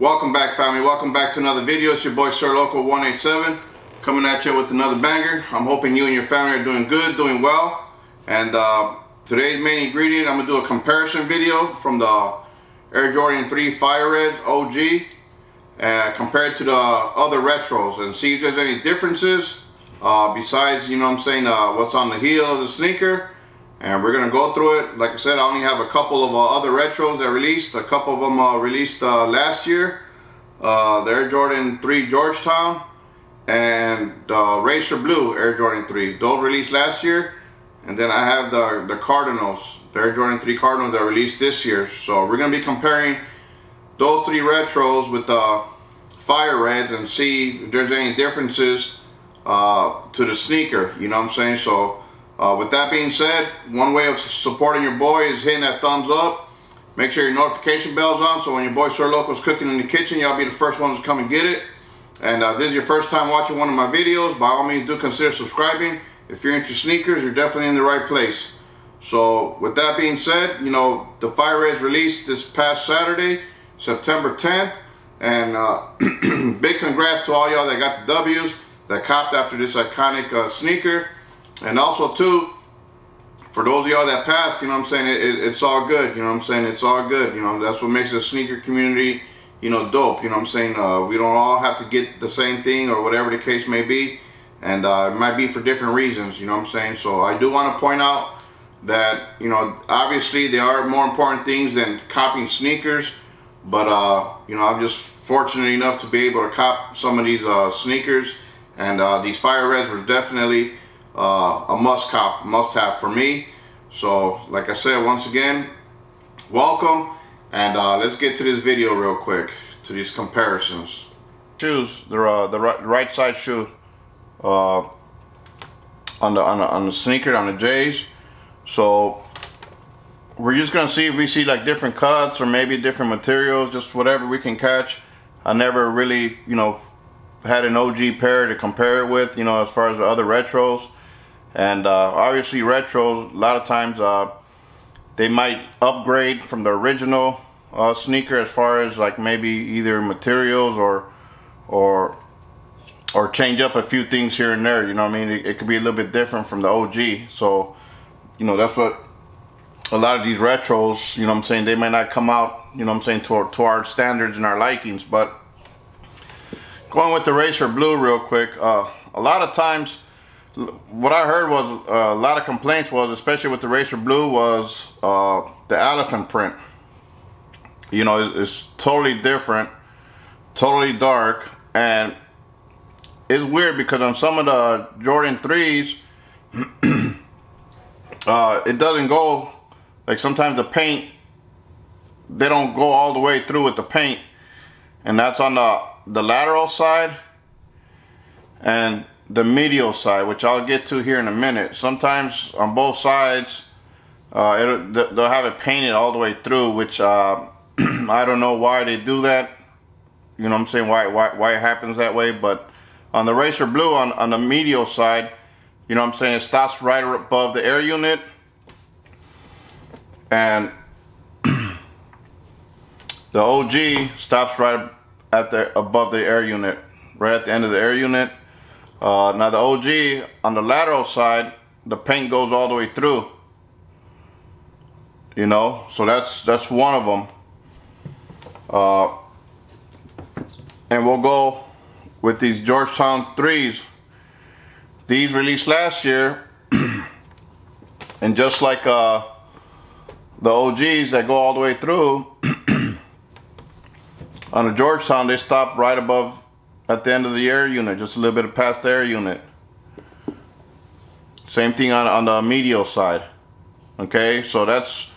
Welcome back, family. Welcome back to another video. It's your boy Sir Local 187 coming at you with another banger. I'm hoping you and your family are doing good, doing well. And today's main ingredient, I'm gonna do a comparison video from the Air Jordan 3 Fire Red OG compared to the other retros, and see if there's any differences besides, you know what I'm saying, what's on the heel of the sneaker. And we're gonna go through it. Like I said, I only have a couple of other retros that released. A couple of them released last year. The Air Jordan 3 Georgetown and Racer Blue Air Jordan 3. Those released last year. And then I have the Cardinals, the Air Jordan 3 Cardinals that released this year. So we're gonna be comparing those three retros with the Fire Reds and see if there's any differences to the sneaker. You know what I'm saying? So. With that being said, one way of supporting your boy is hitting that thumbs up. Make sure your notification bell's on, so when your boy Sir Local's cooking in the kitchen, y'all be the first ones to come and get it. And if this is your first time watching one of my videos, by all means do consider subscribing. If you're into sneakers, you're definitely in the right place. So with that being said, you know, the Fire Reds released this past Saturday, September 10th. And big congrats to all y'all that got the W's, that copped after this iconic sneaker. And also too, for those of y'all that passed, you know what I'm saying, it's all good, you know what I'm saying, it's all good, you know, that's what makes the sneaker community, you know, dope, you know what I'm saying. We don't all have to get the same thing or whatever the case may be, and it might be for different reasons, you know what I'm saying. So I do want to point out that, you know, obviously there are more important things than copying sneakers, but you know, I'm just fortunate enough to be able to cop some of these sneakers, and these Fire Reds were definitely a must-have for me. So like I said, once again, welcome, and let's get to this video real quick, to these comparisons. Shoes, the right side shoe on the sneaker, on the J's. So we're just gonna see if we see like different cuts or maybe different materials, just whatever we can catch. I never really, you know, had an OG pair to compare it with, you know, as far as the other retros. And obviously retros, a lot of times they might upgrade from the original sneaker as far as like maybe either materials or change up a few things here and there, you know what I mean. It could be a little bit different from the OG. So, you know, that's what a lot of these retros, you know what I'm saying, they might not come out, you know what I'm saying, to our standards and our likings. But going with the Racer Blue real quick, a lot of times what I heard was a lot of complaints was, especially with the Racer Blue, was the elephant print. You know, it's totally different, totally dark, and it's weird because on some of the Jordan 3's, it doesn't go, like sometimes the paint, they don't go all the way through with the paint, and that's on the lateral side and the medial side, which I'll get to here in a minute. Sometimes on both sides, they'll have it painted all the way through, which I don't know why they do that. You know what I'm saying, why it happens that way. But on the Racer Blue, on the medial side, you know what I'm saying, it stops right above the air unit. And the OG stops right at above the air unit, right at the end of the air unit. Now the OG, on the lateral side, the paint goes all the way through, you know, so that's one of them. And we'll go with these Georgetown 3's. These released last year, and just like the OGs that go all the way through, on the Georgetown they stop right above at the end of the air unit, just a little bit past the air unit. Same thing on the medial side. Okay, so that's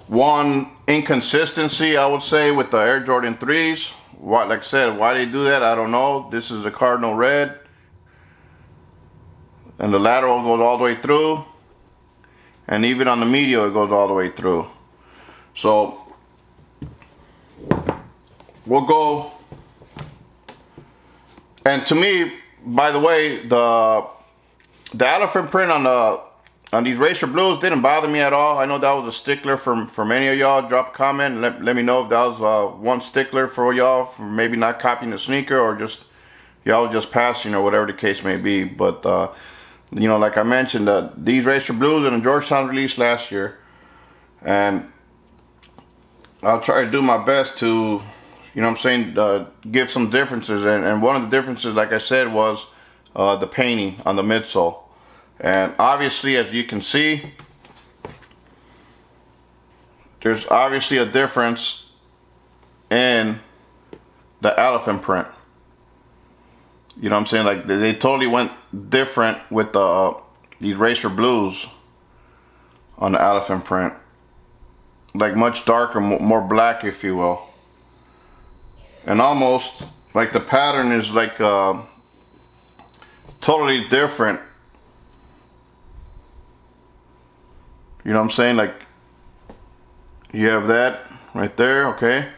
one inconsistency, I would say, with the Air Jordan 3's. Like I said, why they do that, I don't know. This is a cardinal red, and the lateral goes all the way through, and even on the medial it goes all the way through. So we'll go. And to me, by the way, the elephant print on on these Racer Blues, didn't bother me at all. I know that was a stickler for many of y'all. Drop a comment and let me know if that was one stickler for y'all for maybe not copying the sneaker, or just y'all just passing, or whatever the case may be. But you know, like I mentioned, these Racer Blues and the Georgetown released last year, and I'll try to do my best to, you know what I'm saying, give some differences. And one of the differences, like I said, was the painting on the midsole. And obviously, as you can see, there's obviously a difference in the elephant print. You know what I'm saying? Like, they totally went different with these Racer Blues on the elephant print. Like much darker, more black, if you will. And almost like the pattern is like totally different. You know what I'm saying? Like, you have that right there, okay,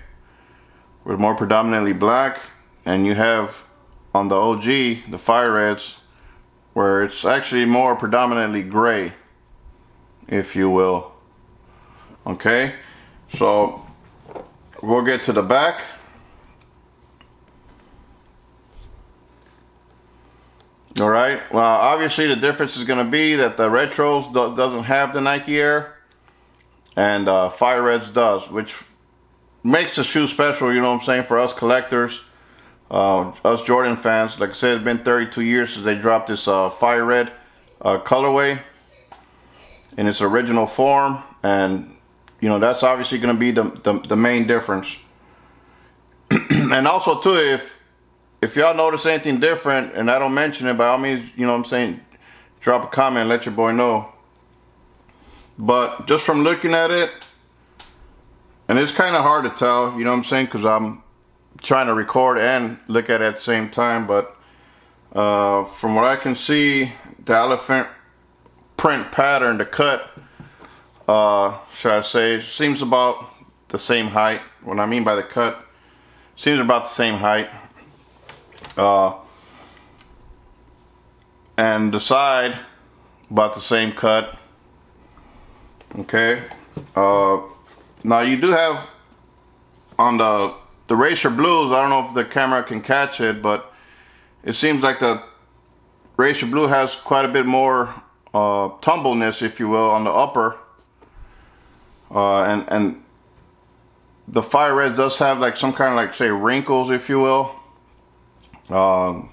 with more predominantly black, and you have on the OG, the Fire Reds, where it's actually more predominantly gray, if you will. Okay, so we'll get to the back. All right, well, obviously the difference is going to be that the Retros doesn't have the Nike Air, and Fire Reds does, which makes the shoe special, you know what I'm saying, for us collectors, us Jordan fans. Like I said, it's been 32 years since they dropped this Fire Red colorway in its original form, and you know, that's obviously going to be the main difference. And also too, if y'all notice anything different and I don't mention it, by all means, you know what I'm saying, drop a comment and let your boy know. But just from looking at it, and it's kind of hard to tell, you know what I'm saying, because I'm trying to record and look at it at the same time, but from what I can see, the elephant print pattern, the cut, should I say, seems about the same height. What I mean by the cut, seems about the same height. And the side, about the same cut. Okay. Now you do have on the Racer Blues, I don't know if the camera can catch it, but it seems like the Racer Blue has quite a bit more tumbleness, if you will, on the upper. And the Fire Reds does have like some kind of, like, say, wrinkles, if you will. I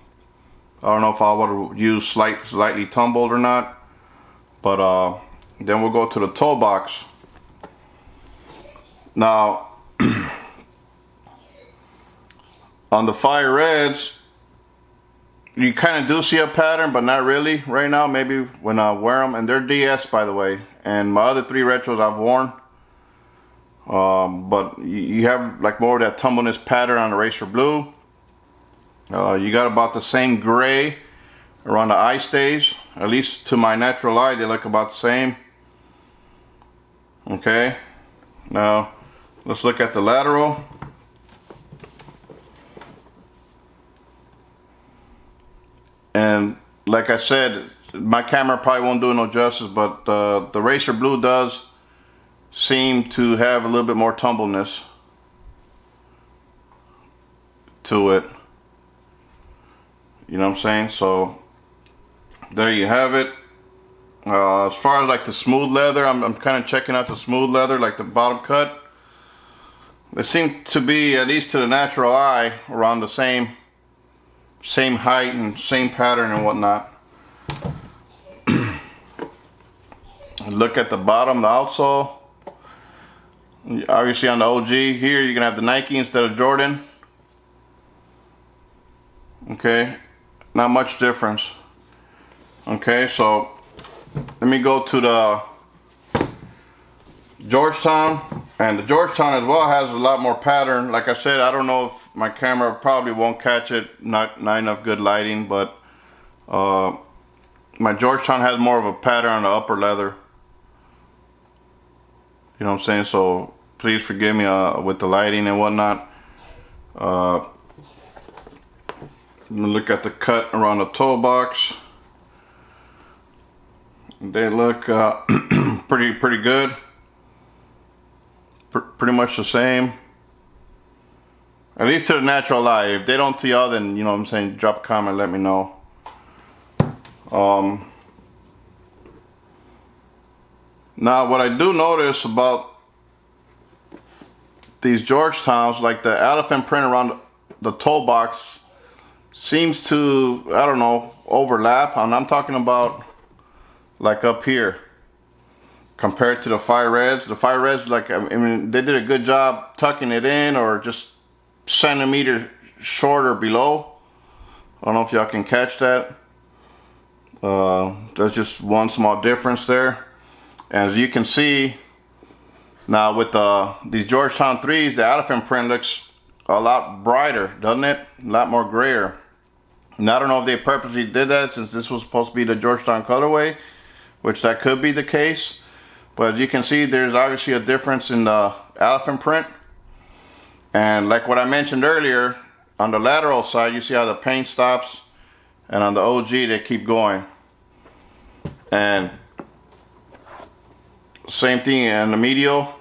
don't know if I would use slightly tumbled or not, but then we'll go to the toe box. Now on the Fire Reds, you kind of do see a pattern, but not really right now. Maybe when I wear them, and they're DS, by the way, and my other 3 Retros I've worn. But you have like more of that tumbleness pattern on the Racer Blue. You got about the same gray around the eye stays. At least to my natural eye, they look about the same. Okay, now let's look at the lateral. And like I said, my camera probably won't do it no justice, but the Racer Blue does seem to have a little bit more tumbleness to it. You know what I'm saying? So there you have it. As far as like the smooth leather, I'm kind of checking out the smooth leather, like the bottom cut. They seem to be, at least to the natural eye, around the same height and same pattern and whatnot. Look at the bottom, the outsole. Obviously on the OG here, you're gonna have the Nike instead of Jordan. Okay, not much difference. Okay, so let me go to the Georgetown, and the Georgetown as well has a lot more pattern. Like I said, I don't know if my camera probably won't catch it, not enough good lighting, but my Georgetown has more of a pattern on the upper leather. You know what I'm saying? So please forgive me with the lighting and whatnot. Look at the cut around the toe box. They look pretty good. Pretty much the same. At least to the natural eye. If they don't to y'all, then you know what I'm saying, drop a comment, let me know. Now what I do notice about these Georgetowns, like the elephant print around the toe box seems to, I don't know, overlap. And I'm talking about like up here compared to the 3's. The 3's, like, I mean, they did a good job tucking it in or just centimeter shorter below. I don't know if y'all can catch that. There's just one small difference there. As you can see now with these Georgetown 3's, the elephant print looks a lot brighter, doesn't it? A lot more grayer. And I don't know if they purposely did that since this was supposed to be the Georgetown colorway, which that could be the case. But as you can see, there's obviously a difference in the elephant print. And like what I mentioned earlier, on the lateral side, you see how the paint stops, and on the OG, they keep going. And same thing in the medial.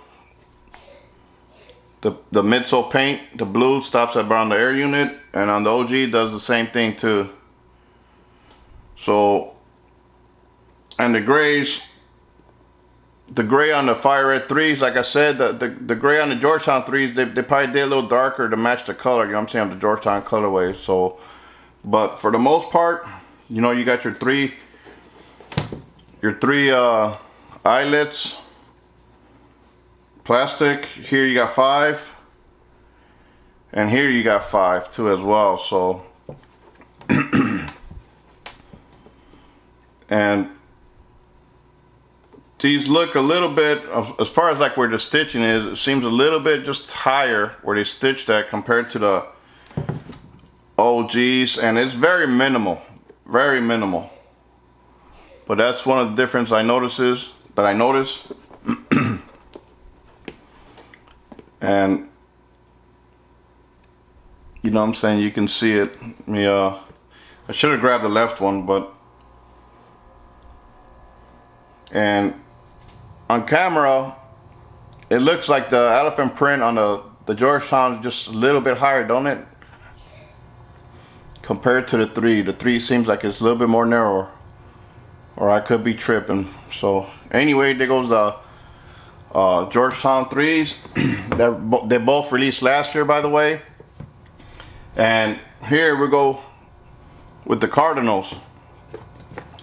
The midsole paint, the blue stops at around the air unit, and on the OG does the same thing too. So, and the grays, the gray on the 3's, like I said, the gray on the Georgetown 3's, they probably did a little darker to match the color, you know what I'm saying, of the Georgetown colorway. So, but for the most part, you know, you got your three eyelets, plastic. Here you got 5, and here you got 5 too as well. So and these look a little bit, as far as like where the stitching is, it seems a little bit just higher where they stitched that compared to the OGs, and it's very minimal, very minimal. But that's one of the differences I notice. And you know what I'm saying, you can see it. I should have grabbed the left one, but, and on camera it looks like the elephant print on the Georgetown is just a little bit higher, don't it, compared to the 3. The 3 seems like it's a little bit more narrower, or I could be tripping. So anyway, there goes the Georgetown 3's. They both released last year, by the way. And here we go with the Cardinals,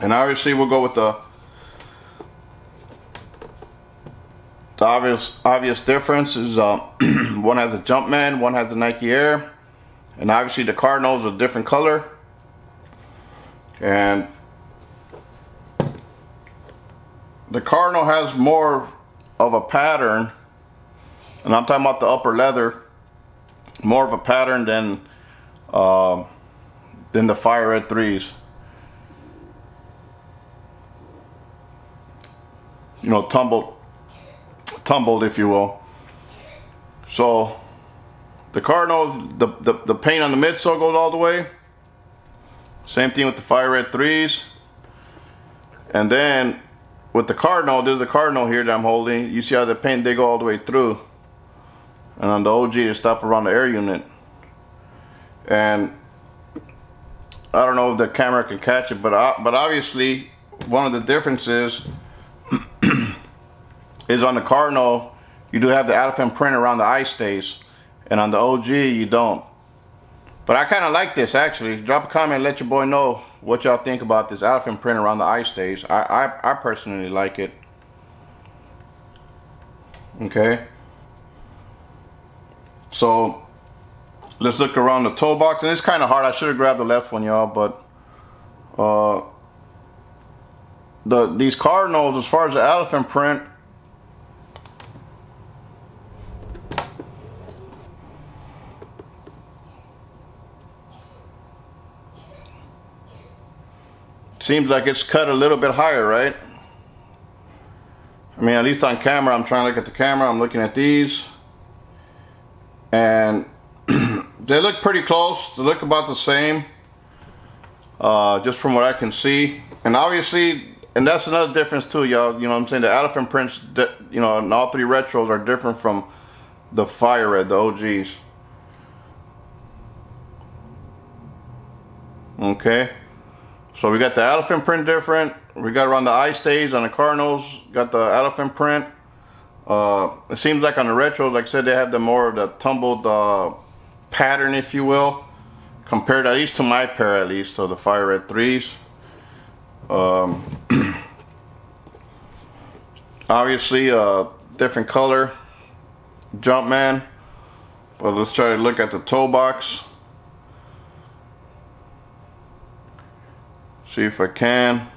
and obviously we'll go with the obvious difference is one has a Jumpman, one has a Nike Air, and obviously the Cardinals are a different color. And the Cardinal has more of a pattern, and I'm talking about the upper leather, more of a pattern than the Fire Red 3's. You know, tumbled, if you will. So the Cardinal, the paint on the midsole goes all the way. Same thing with the Fire Red 3's. And then with the Cardinal, there's the Cardinal here that I'm holding. You see how the paint, they go all the way through. And on the OG, they stop around the air unit. And I don't know if the camera can catch it, but obviously one of the differences is on the Cardinal, you do have the elephant print around the eye stays, and on the OG you don't. But I kind of like this, actually. Drop a comment and let your boy know what y'all think about this elephant print around the eye stays. I personally like it. Okay, so let's look around the toe box, and it's kind of hard. I should have grabbed the left one, y'all, but these Cardinals, as far as the elephant print, seems like it's cut a little bit higher, right? I mean, at least on camera, I'm trying to look at the camera, I'm looking at these, and they look pretty close. They look about the same, just from what I can see. And obviously, and that's another difference too, y'all. You know what I'm saying? The elephant prints, you know, in all 3 retros are different from the fire red, the OGs. Okay, so we got the elephant print different. We got around the eye stays on the Cardinals. Got the elephant print. It seems like on the retros, like I said, they have the more of the tumbled pattern, if you will, compared at least to my pair, at least, so the fire red 3's. Obviously, different color Jumpman, but let's try to look at the toe box. See if I can.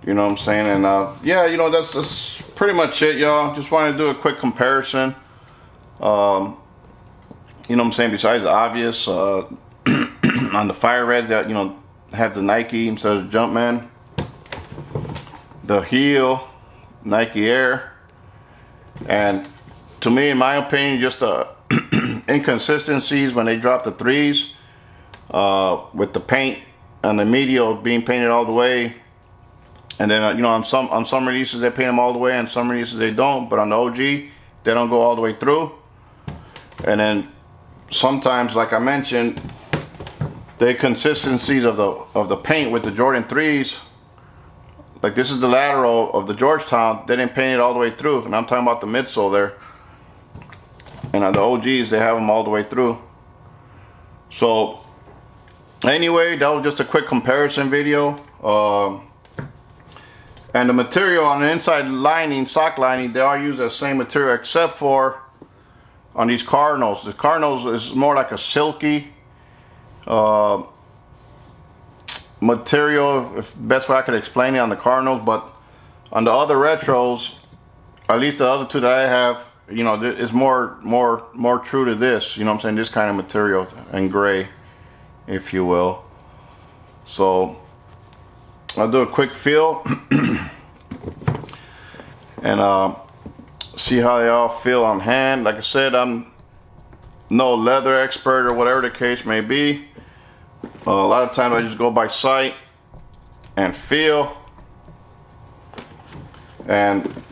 You know what I'm saying? And yeah, you know, that's pretty much it, y'all. Just wanted to do a quick comparison. You know what I'm saying? Besides the obvious, on the fire red, that, you know, have the Nike instead of the Jumpman. The heel, Nike Air, and to me, in my opinion, just the inconsistencies when they drop the 3's with the paint and the medial being painted all the way. And then, you know, on some releases they paint them all the way, and some releases they don't. But on the OG, they don't go all the way through. And then sometimes, like I mentioned, the consistencies of the paint with the Jordan 3's, like this is the lateral of the Georgetown, they didn't paint it all the way through. And I'm talking about the midsole there. And on the OGs, they have them all the way through. So anyway, that was just a quick comparison video. And the material on the inside lining, sock lining, they all use the same material except for on these Cardinals. The Cardinals is more like a silky material, if best way I could explain it on the Cardinals. But on the other retros, at least the other 2 that I have, you know, is more true to this. You know what I'm saying? This kind of material and gray, if you will. So I'll do a quick feel and see how they all feel on hand. Like I said, I'm no leather expert or whatever the case may be. A lot of times I just go by sight and feel, and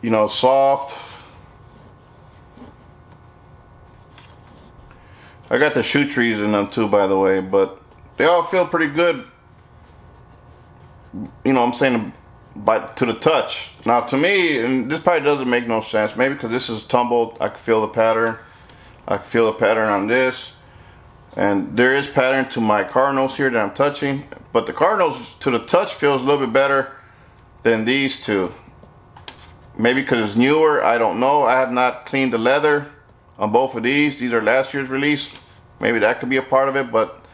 you know, soft. I got the shoe trees in them too, by the way, but they all feel pretty good. You know what I'm saying, to the touch. Now to me, and this probably doesn't make no sense, maybe because this is tumbled, I can feel the pattern. I can feel the pattern on this. And there is pattern to my Cardinals here that I'm touching, but the Cardinals to the touch feels a little bit better than these 2. Maybe because it's newer, I don't know. I have not cleaned the leather on both of these. These are last year's release. Maybe that could be a part of it, but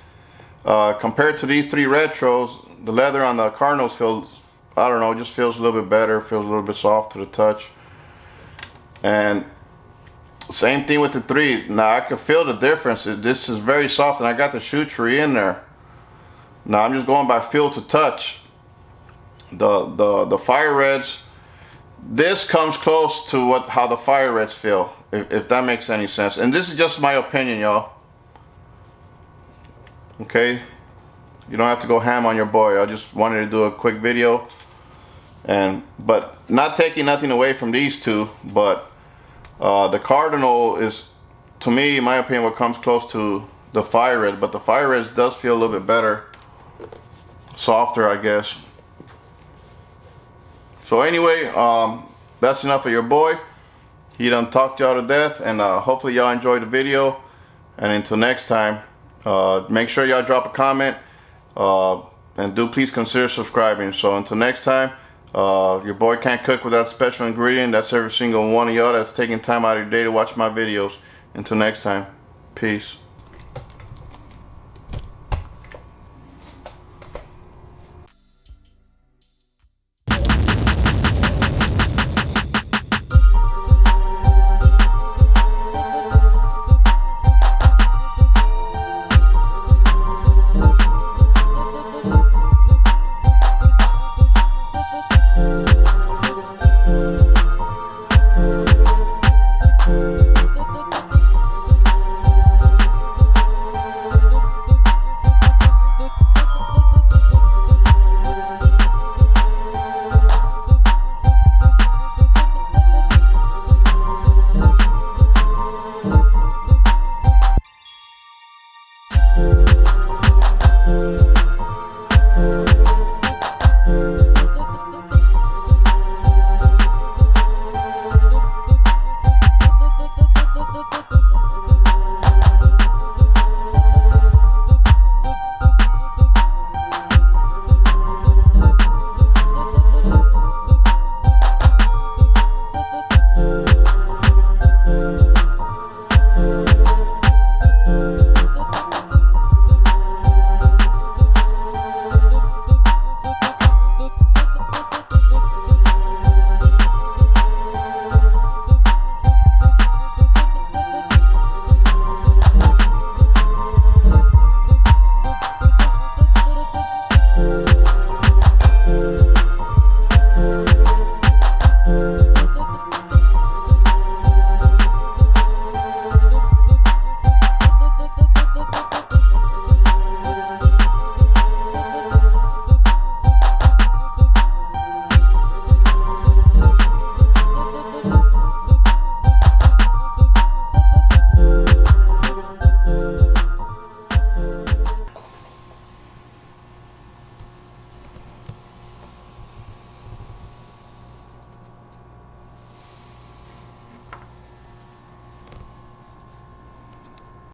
compared to these 3 retros, the leather on the Cardinals feels, I don't know, just feels a little bit better, feels a little bit soft to the touch. And same thing with the 3. Now I can feel the difference. This is very soft, and I got the shoe tree in there. Now I'm just going by feel to touch. The fire reds, this comes close to how the fire reds feel, if that makes any sense. And this is just my opinion, y'all. Okay, you don't have to go ham on your boy. I just wanted to do a quick video, but not taking nothing away from these 2, but the Cardinal is, to me, in my opinion, what comes close to the fire red. But the fire red does feel a little bit better, softer, I guess. So anyway, that's enough of your boy. He done talked y'all to death, and hopefully y'all enjoyed the video. And until next time, make sure y'all drop a comment, and do please consider subscribing. So until next time, your boy can't cook without special ingredient. That's every single one of y'all that's taking time out of your day to watch my videos. Until next time, peace.